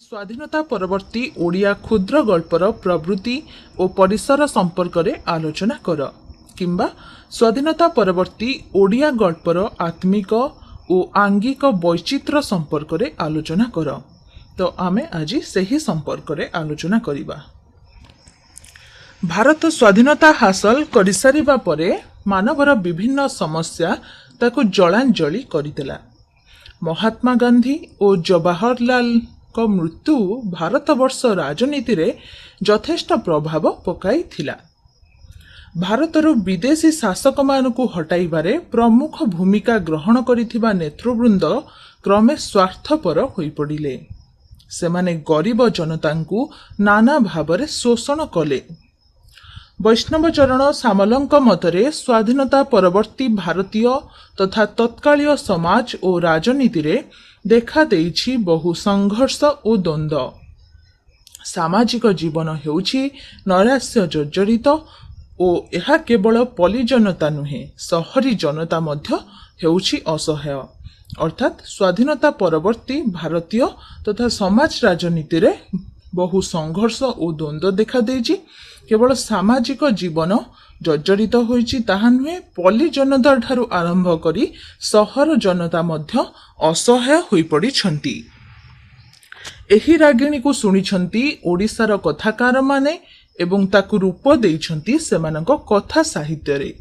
ସ୍ୱାଧୀନତା ପରବର୍ତ୍ତୀ ଓଡ଼ିଆ କ୍ଷୁଦ୍ର ଗଳ୍ପର ପ୍ରବୃତ୍ତି ଓ ପରିସର ସମ୍ପର୍କରେ ଆଲୋଚନା କର କିମ୍ବା ସ୍ୱାଧୀନତା ପରବର୍ତ୍ତୀ ଓଡ଼ିଆ ଗଳ୍ପର ଆତ୍ମିକ ଓ ଆଙ୍ଗିକ ବୈଚିତ୍ର୍ୟ ସମ୍ପର୍କରେ ଆଲୋଚନା କର। ତ ଆମେ ଆଜି ସେହି ସମ୍ପର୍କରେ ଆଲୋଚନା କରିବା। ଭାରତ ସ୍ୱାଧୀନତା ହାସଲ କରିସାରିବା ପରେ ମାନବର ବିଭିନ୍ନ ସମସ୍ୟା ତାକୁ ଜଳାଞ୍ଜଳି କରିଦେଲା। ମହାତ୍ମା ଗାନ୍ଧୀ ଓ ଜବାହରଲାଲଙ୍କ ମୃତ୍ୟୁ ଭାରତବର୍ଷ ରାଜନୀତିରେ ଯଥେଷ୍ଟ ପ୍ରଭାବ ପକାଇଥିଲା। ଭାରତରୁ ବିଦେଶୀ ଶାସକମାନଙ୍କୁ ହଟାଇବାରେ ପ୍ରମୁଖ ଭୂମିକା ଗ୍ରହଣ କରିଥିବା ନେତୃବୃନ୍ଦ କ୍ରମେ ସ୍ୱାର୍ଥପର ହୋଇପଡ଼ିଲେ। ସେମାନେ ଗରିବ ଜନତାଙ୍କୁ ନାନା ଭାବରେ ଶୋଷଣ କଲେ। ବୈଷ୍ଣବ ଚରଣ ସାମଲଙ୍କ ମତରେ ସ୍ୱାଧୀନତା ପରବର୍ତ୍ତୀ ଭାରତୀୟ ତଥା ତତ୍କାଳୀୟ ସମାଜ ଓ ରାଜନୀତିରେ ଦେଖାଦେଇଛି ବହୁ ସଂଘର୍ଷ ଓ ଦ୍ୱନ୍ଦ୍ୱ। ସାମାଜିକ ଜୀବନ ହେଉଛି ନୈରାଶ୍ୟ ଜର୍ଜରିତ ଓ ଏହା କେବଳ ପଲ୍ଲୀ ଜନତା ନୁହେଁ, ସହରୀ ଜନତା ମଧ୍ୟ ହେଉଛି ଅସହାୟ। ଅର୍ଥାତ୍ ସ୍ୱାଧୀନତା ପରବର୍ତ୍ତୀ ଭାରତୀୟ ତଥା ସମାଜ ରାଜନୀତିରେ ବହୁ ସଂଘର୍ଷ ଓ ଦ୍ୱନ୍ଦ୍ୱ ଦେଖାଦେଇଛି। କେବଳ ସାମାଜିକ ଜୀବନ ଜର୍ଜରିତ ହୋଇଛି ତାହା ନୁହେଁ, ପଲ୍ଲୀ ଜନତା ଠାରୁ ଆରମ୍ଭ କରି ସହର ଜନତା ମଧ୍ୟ ଅସହାୟ ହୋଇପଡ଼ିଛନ୍ତି। ଏହି ରାଗିଣୀକୁ ଶୁଣିଛନ୍ତି ଓଡ଼ିଶାର କଥାକାରମାନେ ଏବଂ ତାକୁ ରୂପ ଦେଇଛନ୍ତି ସେମାନଙ୍କ କଥା ସାହିତ୍ୟରେ।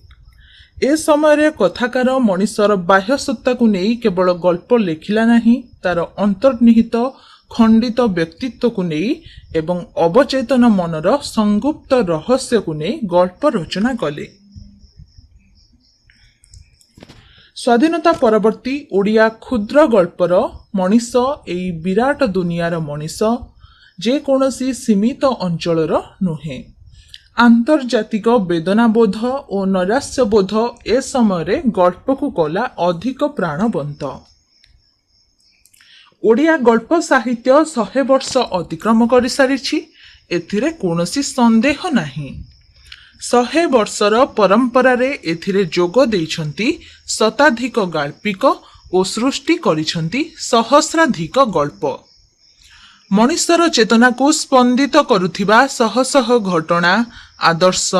ଏ ସମୟରେ କଥାକାର ମଣିଷର ବାହ୍ୟ ସତ୍ତାକୁ ନେଇ କେବଳ ଗଳ୍ପ ଲେଖିଲା ନାହିଁ, ତାର ଅନ୍ତର୍ନିହିତ ଖଣ୍ଡିତ ବ୍ୟକ୍ତିତ୍ୱକୁ ନେଇ ଏବଂ ଅବଚେତନ ମନର ସଂଗୁପ୍ତ ରହସ୍ୟକୁ ନେଇ ଗଳ୍ପ ରଚନା କଲେ। ସ୍ୱାଧୀନତା ପରବର୍ତ୍ତୀ ଓଡ଼ିଆ କ୍ଷୁଦ୍ର ଗଳ୍ପର ମଣିଷ ଏହି ବିରାଟ ଦୁନିଆର ମଣିଷ, ଯେକୌଣସି ସୀମିତ ଅଞ୍ଚଳର ନୁହେଁ। ଆନ୍ତର୍ଜାତିକ ବେଦନାବୋଧ ଓ ନୈରାଶ୍ୟବୋଧ ଏ ସମୟରେ ଗଳ୍ପକୁ କଲା ଅଧିକ ପ୍ରାଣବନ୍ତ। ଓଡ଼ିଆ ଗଳ୍ପ ସାହିତ୍ୟ 100 ବର୍ଷ ଅତିକ୍ରମ କରିସାରିଛି, ଏଥିରେ କୌଣସି ସନ୍ଦେହ ନାହିଁ। 100 ବର୍ଷର ପରମ୍ପରାରେ ଏଥିରେ ଯୋଗ ଦେଇଛନ୍ତି ଶତାଧିକ ଗାଳ୍ପିକ ଓ ସୃଷ୍ଟି କରିଛନ୍ତି ସହସ୍ରାଧିକ ଗଳ୍ପ। ମଣିଷର ଚେତନାକୁ ସ୍ପନ୍ଦିତ କରୁଥିବା ଶହ ଶହ ଘଟଣା, ଆଦର୍ଶ,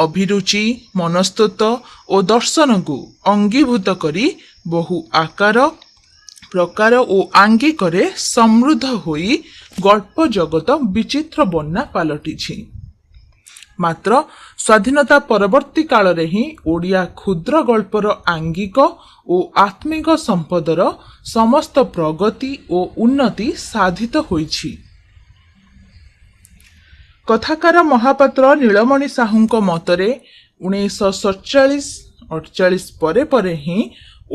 ଅଭିରୁଚି, ମନସ୍ତତ୍ୱ ଓ ଦର୍ଶନକୁ ଅଙ୍ଗୀଭୂତ କରି ବହୁ ଆକାର, ପ୍ରକାର ଓ ଆଙ୍ଗିକରେ ସମୃଦ୍ଧ ହୋଇ ଗଳ୍ପ ଜଗତ ବିଚିତ୍ର ବନ୍ୟା ପାଲଟିଛି। ମାତ୍ର ସ୍ୱାଧୀନତା ପରବର୍ତ୍ତୀ କାଳରେ ହିଁ ଓଡ଼ିଆ କ୍ଷୁଦ୍ର ଗଳ୍ପର ଆଙ୍ଗିକ ଓ ଆତ୍ମିକ ସମ୍ପଦର ସମସ୍ତ ପ୍ରଗତି ଓ ଉନ୍ନତି ସାଧିତ ହୋଇଛି। କଥାକାର ମହାପାତ୍ର ନୀଳମଣି ସାହୁଙ୍କ ମତରେ 1947-48 ପରେ ପରେ ହିଁ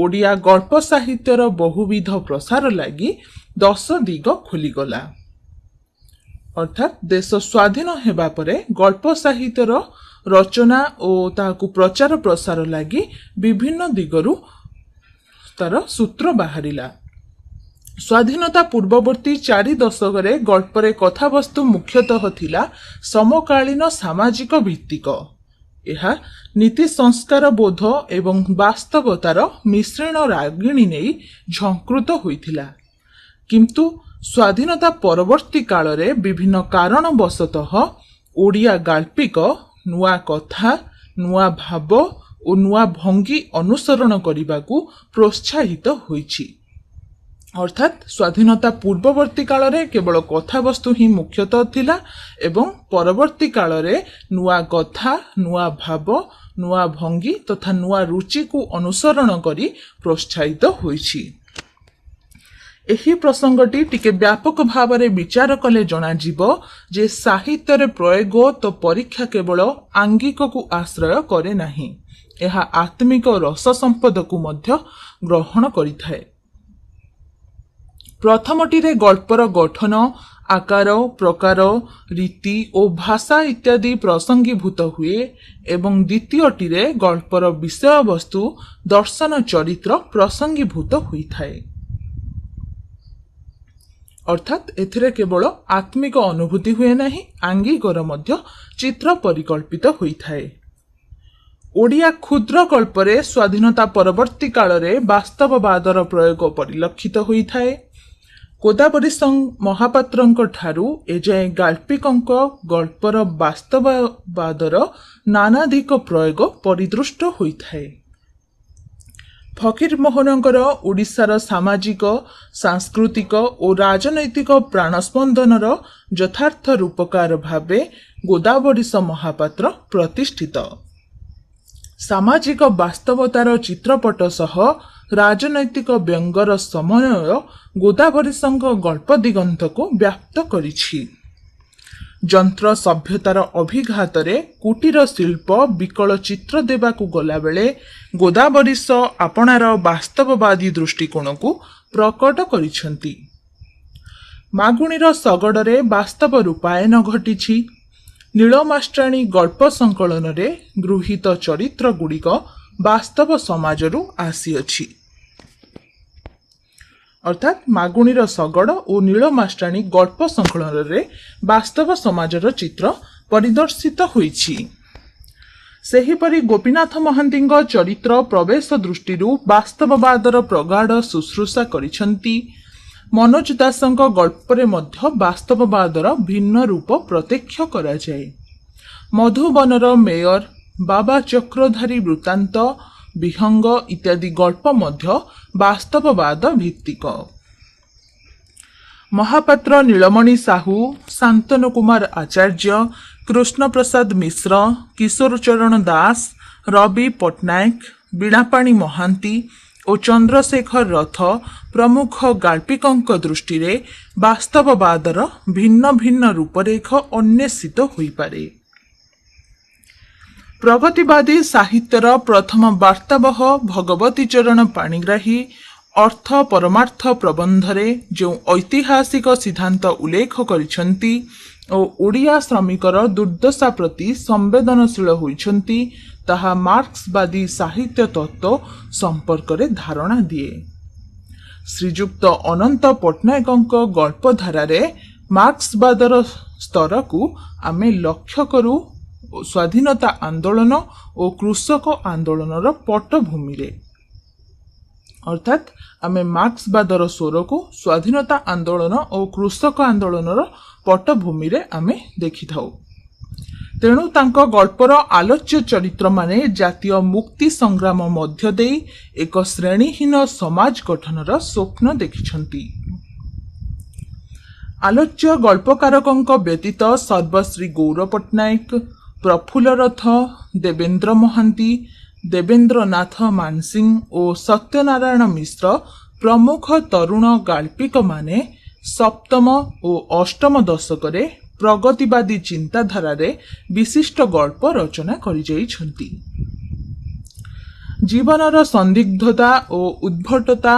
ଓଡ଼ିଆ ଗଳ୍ପ ସାହିତ୍ୟର ବହୁବିଧ ପ୍ରସାର ଲାଗି 10 ଦିଗ ଖୋଲିଗଲା। ଅର୍ଥାତ୍ ଦେଶ ସ୍ୱାଧୀନ ହେବା ପରେ ଗଳ୍ପ ସାହିତ୍ୟର ରଚନା ଓ ତାହାକୁ ପ୍ରଚାର ପ୍ରସାର ଲାଗି ବିଭିନ୍ନ ଦିଗରୁ ତାର ସୂତ୍ର ବାହାରିଲା। ସ୍ୱାଧୀନତା ପୂର୍ବବର୍ତ୍ତୀ 4 ଦଶକରେ ଗଳ୍ପରେ କଥାବସ୍ତୁ ମୁଖ୍ୟତଃ ଥିଲା ସମକାଳୀନ ସାମାଜିକ ଭିତ୍ତିକ। ଏହା ନୀତି ସଂସ୍କାର ବୋଧ ଏବଂ ବାସ୍ତବତାର ମିଶ୍ରଣ ରାଗିଣୀ ନେଇ ଝଙ୍କୃତ ହୋଇଥିଲା। କିନ୍ତୁ ସ୍ୱାଧୀନତା ପରବର୍ତ୍ତୀ କାଳରେ ବିଭିନ୍ନ କାରଣବଶତଃ ଓଡ଼ିଆ ଗାଳ୍ପିକ ନୂଆ କଥା, ନୂଆ ଭାବ ଓ ନୂଆ ଭଙ୍ଗୀ ଅନୁସରଣ କରିବାକୁ ପ୍ରୋତ୍ସାହିତ ହୋଇଛି। ଅର୍ଥାତ୍ ସ୍ୱାଧୀନତା ପୂର୍ବବର୍ତ୍ତୀ କାଳରେ କେବଳ କଥାବସ୍ତୁ ହିଁ ମୁଖ୍ୟତଃ ଥିଲା ଏବଂ ପରବର୍ତ୍ତୀ କାଳରେ ନୂଆ କଥା, ନୂଆ ଭାବ, ନୂଆ ଭଙ୍ଗୀ ତଥା ନୂଆ ରୁଚିକୁ ଅନୁସରଣ କରି ପ୍ରୋତ୍ସାହିତ ହୋଇଛି। ଏହି ପ୍ରସଙ୍ଗଟି ଟିକେ ବ୍ୟାପକ ଭାବରେ ବିଚାର କଲେ ଜଣାଯିବ ଯେ ସାହିତ୍ୟରେ ପ୍ରୟୋଗ ତ ପରୀକ୍ଷା କେବଳ ଆଙ୍ଗିକକୁ ଆଶ୍ରୟ କରେ ନାହିଁ, ଏହା ଆତ୍ମିକ ରସ ସମ୍ପଦକୁ ମଧ୍ୟ ଗ୍ରହଣ କରିଥାଏ। ପ୍ରଥମଟିରେ ଗଳ୍ପର ଗଠନ, ଆକାର, ପ୍ରକାର, ରୀତି ଓ ଭାଷା ଇତ୍ୟାଦି ପ୍ରସଙ୍ଗୀଭୂତ ହୁଏ ଏବଂ ଦ୍ୱିତୀୟଟିରେ ଗଳ୍ପର ବିଷୟବସ୍ତୁ, ଦର୍ଶନ, ଚରିତ୍ର ପ୍ରସଙ୍ଗୀଭୂତ ହୋଇଥାଏ। ଅର୍ଥାତ୍ ଏଥିରେ କେବଳ ଆତ୍ମିକ ଅନୁଭୂତି ହୁଏ ନାହିଁ, ଆଙ୍ଗିକର ମଧ୍ୟ ଚିତ୍ର ପରିକଳ୍ପିତ ହୋଇଥାଏ। ଓଡ଼ିଆ କ୍ଷୁଦ୍ର ଗଳ୍ପରେ ସ୍ୱାଧୀନତା ପରବର୍ତ୍ତୀ କାଳରେ ବାସ୍ତବବାଦର ପ୍ରୟୋଗ ପରିଲକ୍ଷିତ ହୋଇଥାଏ। ଗୋଦାବରୀ ମହାପାତ୍ରଙ୍କ ଠାରୁ ଏଯାଏଁ ଗାଳ୍ପିକଙ୍କ ଗଳ୍ପର ବାସ୍ତବବାଦର ନାନାଧିକ ପ୍ରୟୋଗ ପରିଦୃଷ୍ଟ ହୋଇଥାଏ। ଫକୀରମୋହନଙ୍କର ଓଡ଼ିଶାର ସାମାଜିକ, ସାଂସ୍କୃତିକ ଓ ରାଜନୈତିକ ପ୍ରାଣସ୍ପନ୍ଦନର ଯଥାର୍ଥ ରୂପକାର ଭାବେ ଗୋଦାବରୀଶ ମହାପାତ୍ର ପ୍ରତିଷ୍ଠିତ। ସାମାଜିକ ବାସ୍ତବତାର ଚିତ୍ରପଟ ସହ ରାଜନୈତିକ ବ୍ୟଙ୍ଗର ସମନ୍ୱୟ ଗୋଦାବରୀଶଙ୍କ ଗଳ୍ପ ଦିଗନ୍ତକୁ ବ୍ୟାପ୍ତ କରିଛି। ଯନ୍ତ୍ର ସଭ୍ୟତାର ଅଭିଘାତରେ କୁଟୀର ଶିଳ୍ପ ବିକଳ ଚିତ୍ର ଦେବାକୁ ଗଲାବେଳେ ଗୋଦାବରୀଶ ଆପଣାର ବାସ୍ତବବାଦୀ ଦୃଷ୍ଟିକୋଣକୁ ପ୍ରକଟ କରିଛନ୍ତି। ମାଗୁଣୀର ଶଗଡ଼ରେ ବାସ୍ତବ ରୂପାୟନ ଘଟିଛି। ନୀଳମାଷ୍ଟ୍ରାଣୀ ଗଳ୍ପ ସଂକଳନରେ ଗୃହୀତ ଚରିତ୍ରଗୁଡ଼ିକ ବାସ୍ତବ ସମାଜରୁ ଆସିଅଛି। ଅର୍ଥାତ୍ ମାଗୁଣୀର ଶଗଡ଼ ଓ ନୀଳମାଷ୍ଟ୍ରାଣୀ ଗଳ୍ପ ସଂକଳନରେ ବାସ୍ତବ ସମାଜର ଚିତ୍ର ପରିଦର୍ଶିତ ହୋଇଛି। ସେହିପରି ଗୋପୀନାଥ ମହାନ୍ତିଙ୍କ ଚରିତ୍ର ପ୍ରବେଶ ଦୃଷ୍ଟିରୁ ବାସ୍ତବବାଦର ପ୍ରଗାଢ଼ ଶୁଶ୍ରୂଷା କରିଛନ୍ତି। ମନୋଜ ଦାସଙ୍କ ଗଳ୍ପରେ ମଧ୍ୟ ବାସ୍ତବବାଦର ଭିନ୍ନ ରୂପ ପ୍ରତ୍ୟକ୍ଷ କରାଯାଏ। ମଧୁବନର ମେୟର, ବାବା ଚକ୍ରଧାରୀ ବୃତ୍ତାନ୍ତ, ବିହଙ୍ଗ ଇତ୍ୟାଦି ଗଳ୍ପ ମଧ୍ୟ ବାସ୍ତବବାଦ ଭିତ୍ତିକ। ମହାପାତ୍ର ନୀଳମଣି ସାହୁ, ଶାନ୍ତନୁ କୁମାର ଆଚାର୍ଯ୍ୟ, କୃଷ୍ଣପ୍ରସାଦ ମିଶ୍ର, କିଶୋର ଚରଣ ଦାସ, ରବି ପଟ୍ଟନାୟକ, ବୀଣାପାଣି ମହାନ୍ତି ଓ ଚନ୍ଦ୍ରଶେଖର ରଥ ପ୍ରମୁଖ ଗାଳ୍ପିକଙ୍କ ଦୃଷ୍ଟିରେ ବାସ୍ତବବାଦର ଭିନ୍ନ ଭିନ୍ନ ରୂପରେଖ ଅନ୍ୱେଷିତ ହୋଇପାରେ। ପ୍ରଗତିବାଦୀ ସାହିତ୍ୟର ପ୍ରଥମ ବାର୍ତ୍ତାବହ ଭଗବତୀ ଚରଣ ପାଣିଗ୍ରାହୀ ଅର୍ଥ ପରମାର୍ଥ ପ୍ରବନ୍ଧରେ ଯେଉଁ ଐତିହାସିକ ସିଦ୍ଧାନ୍ତ ଉଲ୍ଲେଖ କରିଛନ୍ତି ଓ ଓଡ଼ିଆ ଶ୍ରମିକର ଦୁର୍ଦ୍ଦଶା ପ୍ରତି ସମ୍ବେଦନଶୀଳ ହୋଇଛନ୍ତି, ତାହା ମାର୍କ୍ସବାଦୀ ସାହିତ୍ୟ ତତ୍ତ୍ୱ ସମ୍ପର୍କରେ ଧାରଣା ଦିଏ। ଶ୍ରୀଯୁକ୍ତ ଅନନ୍ତ ପଟ୍ଟନାୟକଙ୍କ ଗଳ୍ପଧାରାରେ ମାର୍କ୍ସବାଦର ସ୍ତରକୁ ଆମେ ଲକ୍ଷ୍ୟ କରୁ ସ୍ୱାଧୀନତା ଆନ୍ଦୋଳନ ଓ କୃଷକ ଆନ୍ଦୋଳନର ପଟ୍ଟଭୂମିରେ। ଅର୍ଥାତ୍ ଆମେ ମାର୍କ୍ସବାଦର ସ୍ୱରକୁ ସ୍ୱାଧୀନତା ଆନ୍ଦୋଳନ ଓ କୃଷକ ଆନ୍ଦୋଳନର ପଟ୍ଟଭୂମିରେ ଆମେ ଦେଖିଥାଉ। ତେଣୁ ତାଙ୍କ ଗଳ୍ପର ଆଲୋଚ୍ୟ ଚରିତ୍ରମାନେ ଜାତୀୟ ମୁକ୍ତି ସଂଗ୍ରାମ ମଧ୍ୟ ଦେଇ ଏକ ଶ୍ରେଣୀହୀନ ସମାଜ ଗଠନର ସ୍ୱପ୍ନ ଦେଖିଛନ୍ତି। ଆଲୋଚ୍ୟ ଗଳ୍ପକାରକଙ୍କ ବ୍ୟତୀତ ସର୍ବଶ୍ରୀ ଗୌର ପଟ୍ଟନାୟକ, ପ୍ରଫୁଲ୍ଲ ରଥ, ଦେବେନ୍ଦ୍ର ମହାନ୍ତି, ଦେବେନ୍ଦ୍ରନାଥ ମାନସିଂ ଓ ସତ୍ୟନାରାୟଣ ମିଶ୍ର ପ୍ରମୁଖ ତରୁଣ ଗାଳ୍ପିକମାନେ ସପ୍ତମ ଓ ଅଷ୍ଟମ ଦଶକରେ ପ୍ରଗତିବାଦୀ ଚିନ୍ତାଧାରାରେ ବିଶିଷ୍ଟ ଗଳ୍ପ ରଚନା କରିଯାଇଛନ୍ତି। ଜୀବନର ସନ୍ଦିଗ୍ଧତା ଓ ଉଦ୍ଭଟତା,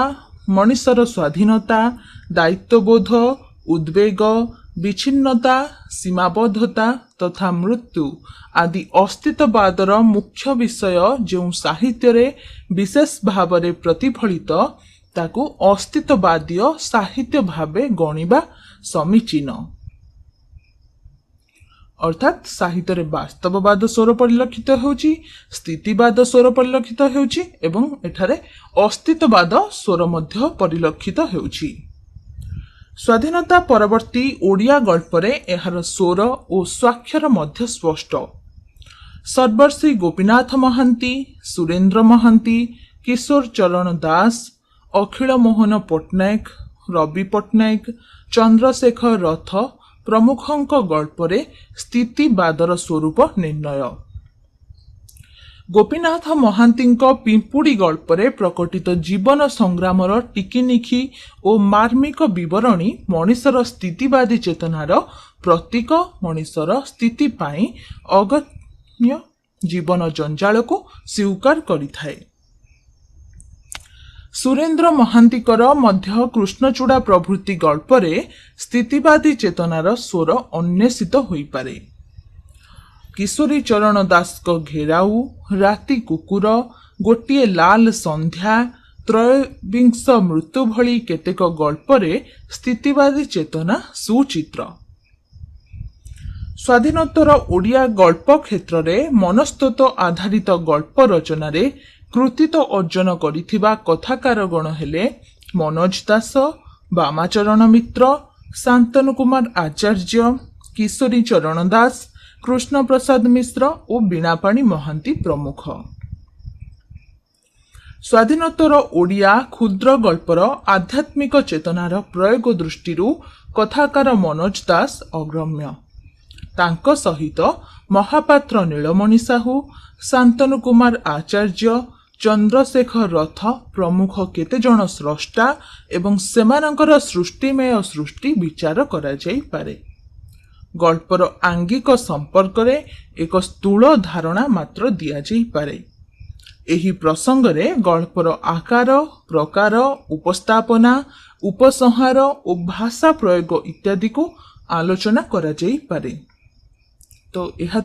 ମଣିଷର ସ୍ୱାଧୀନତା, ଦାୟିତ୍ୱବୋଧ, ଉଦ୍ବେଗ, ବିଚ୍ଛିନ୍ନତା, ସୀମାବଦ୍ଧତା ତଥା ମୃତ୍ୟୁ ଆଦି ଅସ୍ତିତ୍ୱବାଦର ମୁଖ୍ୟ ବିଷୟ ଯେଉଁ ସାହିତ୍ୟରେ ବିଶେଷ ଭାବରେ ପ୍ରତିଫଳିତ, ତାକୁ ଅସ୍ତିତ୍ୱବାଦୀୟ ସାହିତ୍ୟ ଭାବେ ଗଣିବା ସମୀଚୀନ। ଅର୍ଥାତ୍ ସାହିତ୍ୟରେ ବାସ୍ତବବାଦ ସ୍ୱର ପରିଲକ୍ଷିତ ହେଉଛି, ସ୍ଥିତିବାଦ ସ୍ୱର ପରିଲକ୍ଷିତ ହେଉଛି ଏବଂ ଏଠାରେ ଅସ୍ତିତ୍ୱବାଦ ସ୍ୱର ମଧ୍ୟ ପରିଲକ୍ଷିତ ହେଉଛି। ସ୍ୱାଧୀନତା ପରବର୍ତ୍ତୀ ଓଡ଼ିଆ ଗଳ୍ପରେ ଏହାର ସ୍ୱର ଓ ସ୍ୱାକ୍ଷର ମଧ୍ୟ ସ୍ପଷ୍ଟ। ସର୍ବଶ୍ରୀ ଗୋପୀନାଥ ମହାନ୍ତି, ସୁରେନ୍ଦ୍ର ମହାନ୍ତି, କିଶୋର ଚରଣ ଦାସ, ଅଖିଳ ମୋହନ ପଟ୍ଟନାୟକ, ରବି ପଟ୍ଟନାୟକ, ଚନ୍ଦ୍ରଶେଖର ରଥ ପ୍ରମୁଖଙ୍କ ଗଳ୍ପରେ ସ୍ଥିତିବାଦର ସ୍ୱରୂପ ନିର୍ଣ୍ଣୟ। ଗୋପୀନାଥ ମହାନ୍ତିଙ୍କ ପିମ୍ପୁଡ଼ି ଗଳ୍ପରେ ପ୍ରକଟିତ ଜୀବନ ସଂଗ୍ରାମର ଟିକିନିଖି ଓ ମାର୍ମିକ ବିବରଣୀ ମଣିଷର ସ୍ଥିତିବାଦୀ ଚେତନାର ପ୍ରତୀକ, ମଣିଷର ସ୍ଥିତି ପାଇଁ ଅଗମ୍ୟ ଜୀବନ ଜଞ୍ଜାଳକୁ ସ୍ୱୀକାର କରିଥାଏ। ସୁରେନ୍ଦ୍ର ମହାନ୍ତିଙ୍କର ମଧ୍ୟ କୃଷ୍ଣଚୂଡ଼ା ପ୍ରଭୃତି ଗଳ୍ପରେ ସ୍ଥିତିବାଦୀ ଚେତନାର ସ୍ୱର ଅନ୍ୱେଷିତ ହୋଇପାରେ। କିଶୋରୀ ଚରଣ ଦାସଙ୍କ ଘେରାଉ, ରାତି କୁକୁର, ଗୋଟିଏ ଲାଲ ସନ୍ଧ୍ୟା, ତ୍ରୟୋବିଂଶ ମୃତ୍ୟୁ ଭଳି କେତେକ ଗଳ୍ପରେ ସ୍ଥିତିବାଦୀ ଚେତନା ସୁଚିତ୍ର। ସ୍ୱାଧୀନୋତ୍ତର ଓଡ଼ିଆ ଗଳ୍ପ କ୍ଷେତ୍ରରେ ମନସ୍ତତ୍ୱ ଆଧାରିତ ଗଳ୍ପ ରଚନାରେ କୃତିତ୍ୱ ଅର୍ଜନ କରିଥିବା କଥାକାରଗଣ ହେଲେ ମନୋଜ ଦାସ, ବାମାଚରଣ ମିତ୍ର, ଶାନ୍ତନୁ କୁମାର ଆଚାର୍ଯ୍ୟ, କିଶୋରୀ ଚରଣ ଦାସ, କୃଷ୍ଣପ୍ରସାଦ ମିଶ୍ର ଓ ବୀଣାପାଣି ମହାନ୍ତି ପ୍ରମୁଖ। ସ୍ୱାଧୀନୋତ୍ତର ଓଡ଼ିଆ କ୍ଷୁଦ୍ର ଗଳ୍ପର ଆଧ୍ୟାତ୍ମିକ ଚେତନାର ପ୍ରୟୋଗ ଦୃଷ୍ଟିରୁ କଥାକାର ମନୋଜ ଦାସ ଅଗ୍ରମ୍ୟ। ତାଙ୍କ ସହିତ ମହାପାତ୍ର ନୀଳମଣି ସାହୁ, ଶାନ୍ତନୁ କୁମାର ଆଚାର୍ଯ୍ୟ, ଚନ୍ଦ୍ରଶେଖର ରଥ ପ୍ରମୁଖ କେତେଜଣ ସ୍ରଷ୍ଟା ଏବଂ ସେମାନଙ୍କର ସୃଷ୍ଟିମୟ ସୃଷ୍ଟି ବିଚାର କରାଯାଇପାରେ। ଗଳ୍ପର ଆଙ୍ଗିକ ସମ୍ପର୍କରେ ଏକ ସ୍ଥୂଳ ଧାରଣା ମାତ୍ର ଦିଆଯାଇପାରେ। ଏହି ପ୍ରସଙ୍ଗରେ ଗଳ୍ପର ଆକାର, ପ୍ରକାର, ଉପସ୍ଥାପନା, ଉପସଂହାର ଓ ଭାଷା ପ୍ରୟୋଗ ଇତ୍ୟାଦିକୁ ଆଲୋଚନା କରାଯାଇପାରେ। ତ ଏହା